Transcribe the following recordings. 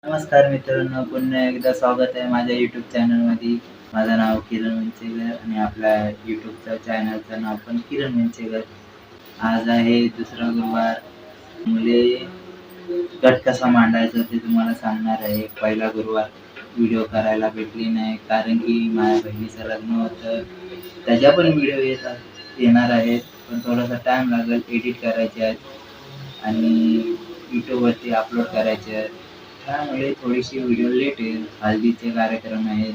नमस्कार मित्रांनो, पुन्हा एकदा स्वागत आहे माझ्या यूट्यूब चॅनलमध्ये. माझं नाव किरण मंचेकर आणि आपल्या यूट्यूबच्या चॅनलचं नाव पण किरण मंचेकर. आज आहे दुसरा गुरुवार. मुले गट कसा मांडायचा ते तुम्हाला सांगणार आहे. पहिला गुरुवार व्हिडिओ करायला भेटली नाही कारण की माझ्या बहिणीचं लग्न होतं. त्याच्या पण व्हिडिओ येणार आहेत, पण थोडासा टाईम लागेल. एडिट करायचे आहेत आणि यूट्यूबवरती अपलोड करायचे आहेत. त्यामुळे थोडीशी व्हिडिओ लेट येईल. हळदीचे कार्यक्रम आहेत,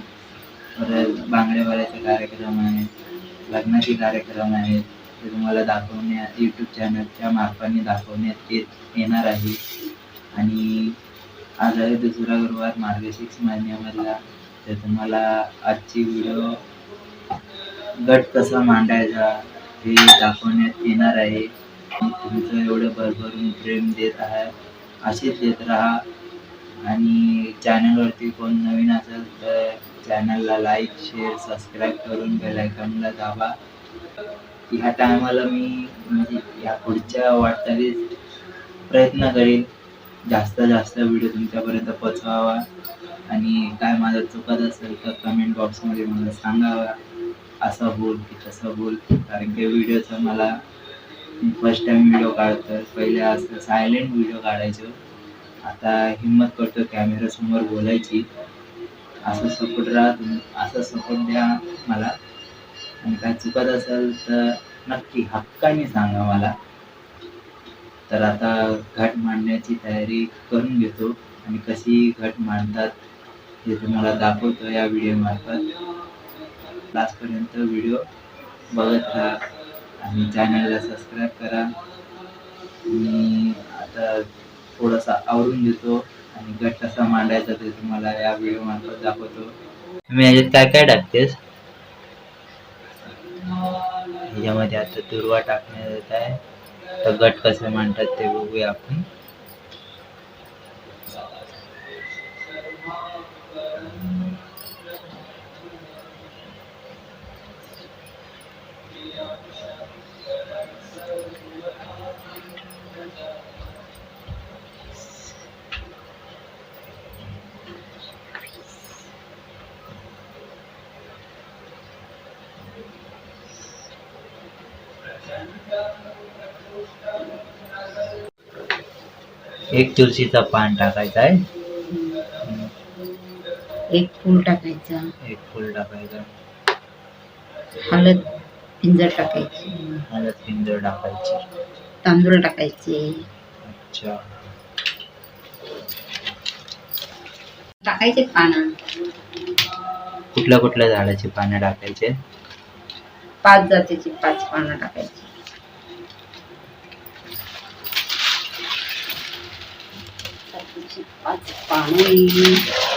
परत बांगड्या कार्यक्रम आहेत, लग्नाचे कार्यक्रम आहेत. ते तुम्हाला दाखवण्यात यूट्यूब चॅनलच्या मार्फाने दाखवण्यात येणार आहे. आणि आज आहे दुसरा गुरुवार मार्गशीर्ष महिन्यामधला. तर तुम्हाला आजची व्हिडिओ गट कसा मांडायचा हे दाखवण्यात येणार आहे. तुमचं एवढं भरभरून प्रेम देत आहे, असेच देत राहा. आणि चॅनलवरती कोण नवीन असेल तर चॅनलला लाईक, शेअर, सबस्क्राईब करून बेल आयकॉनला दाबा. ह्या टायमाला मी म्हणजे या पुढच्या वाटचालीस प्रयत्न करेन जास्त व्हिडिओ तुमच्यापर्यंत पोचवावा. आणि काय माझं चुकत असेल तर कमेंट बॉक्समध्ये मला सांगावा, असं बोल की तसं बोल. कारण की व्हिडिओचं मला फर्स्ट टाइम व्हिडिओ काढतो. पहिले असं सायलेंट व्हिडिओ काढायचो, आता हिंमत करतो कॅमेऱ्यासमोर बोलायची. असं सपोर्ट द्या मला. आणि काय चुकत असेल तर नक्की हक्काने सांगा मला. तर आता घट मांडण्याची तयारी करून घेतो आणि कशी घट मांडतात हे तुम्हाला दाखवतो या व्हिडिओ मार्फत. लास्टपर्यंत व्हिडिओ बघत राहा आणि चॅनलला सबस्क्राईब करा. मी आता थोडासा आवरून घेतो आणि गट कसा मांडायचा ते तुम्हाला या व्हिडिओ मार्फत दाखवतो. मी याच्यात काय काय टाकतेस? ह्याच्यामध्ये आता दुर्वा टाकण्यात येत आहे. तर गट कसे मांडतात ते बघूया आपण. एक तुळशीचा पान टाकायचा आहे, एक फूल टाकायचा, एक फूल टाकायचं, हळद पिंजर टाकायची, हळद पिंजर टाकायची, तांदूळ टाकायचे. अच्छा, टाकायचे पानं. कुठल्या झाडाची पानं टाकायचे? 5 जातीची 5 पानं टाकायची. जातीची 5 पानं.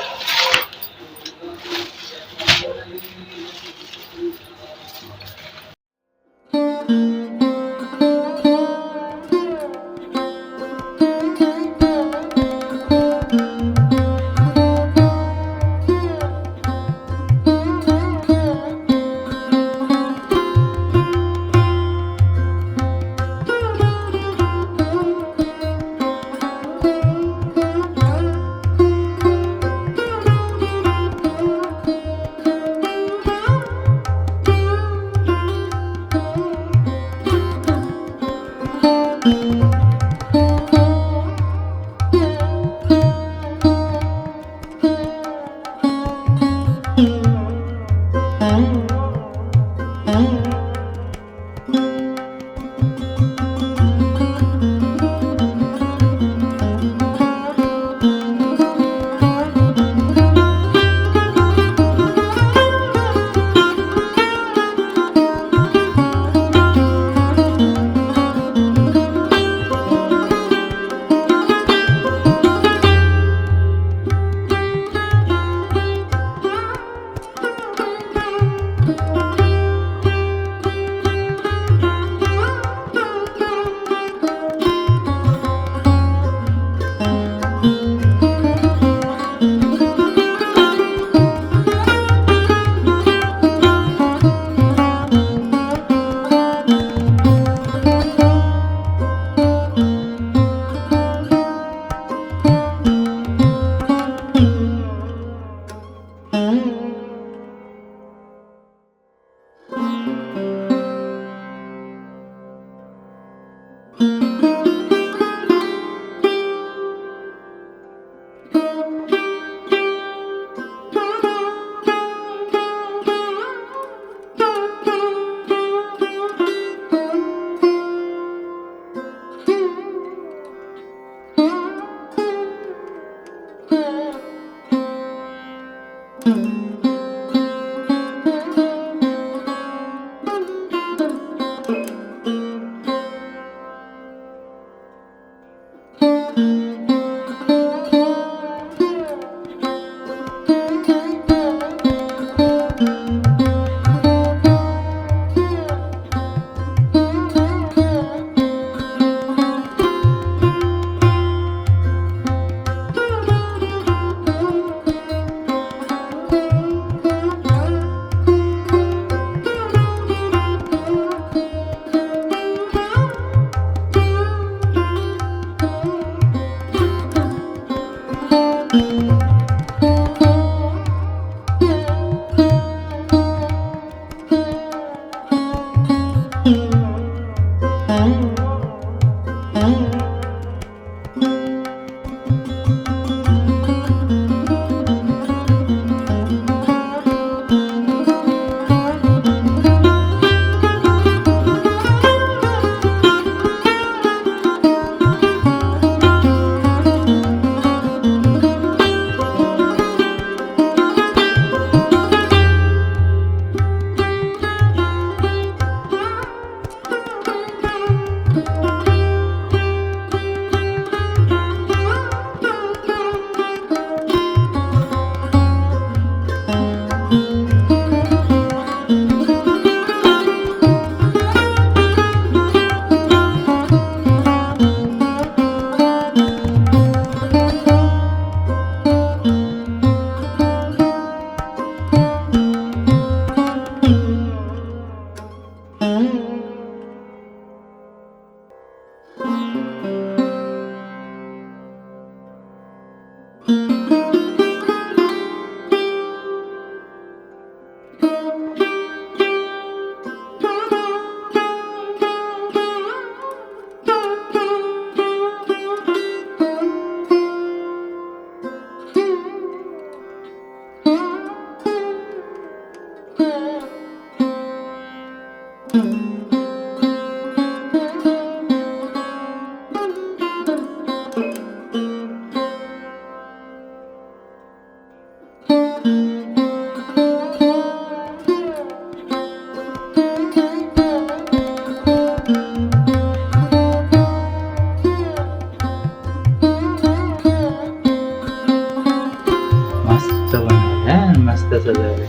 मस्त बनवलं, मस्त सजवलं.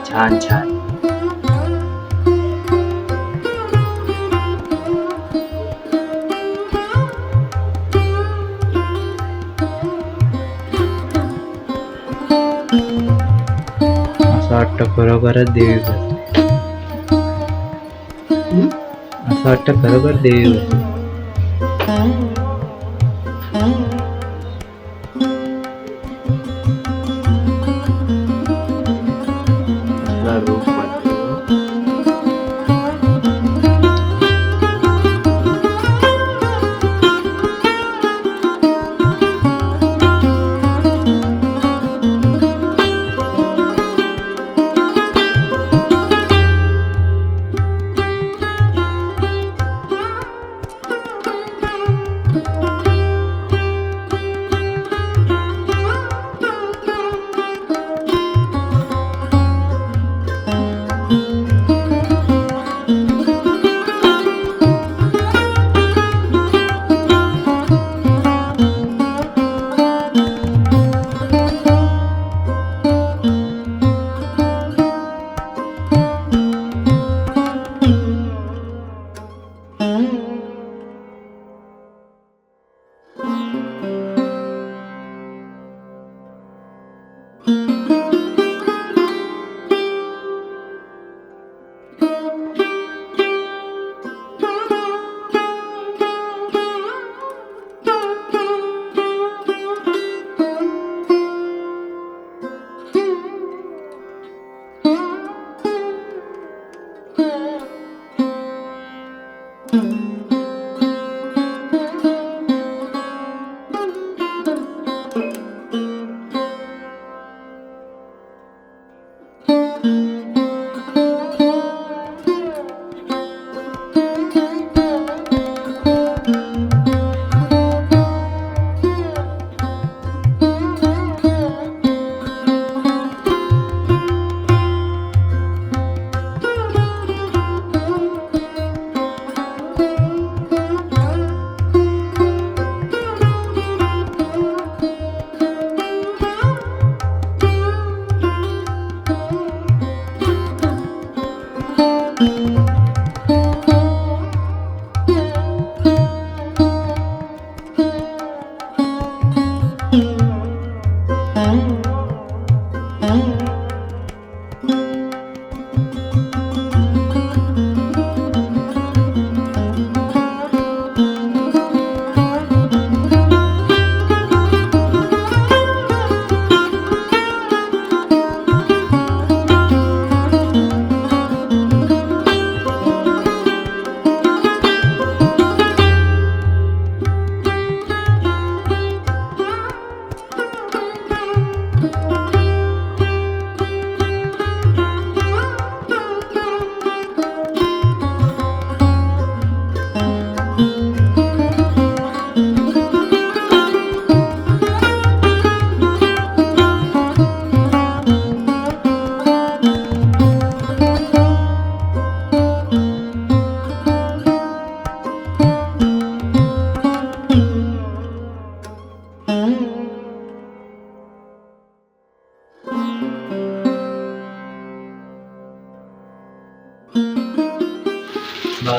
छान छान. असं वाटतं खरोखरच देवी बसली. असं वाटतं खरोखर देवी बसली. आपला रूप वाटतो.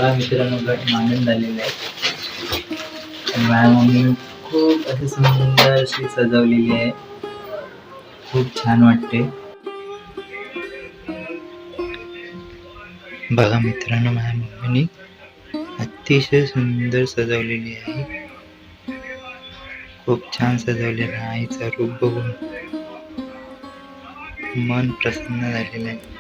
बघा मित्रांनो, घट मांडून झालेला आहे आणि माझ्या मम्मीने खूप अशी सुंदर अशी सजवलेली आहे. खूप छान वाटते. बघा मित्रांनो, माझ्या मम्मीने अतिशय सुंदर सजवलेली आहे. खूप छान सजवलेलं आहे. आईचं रूप बघून मन प्रसन्न झालेलं आहे.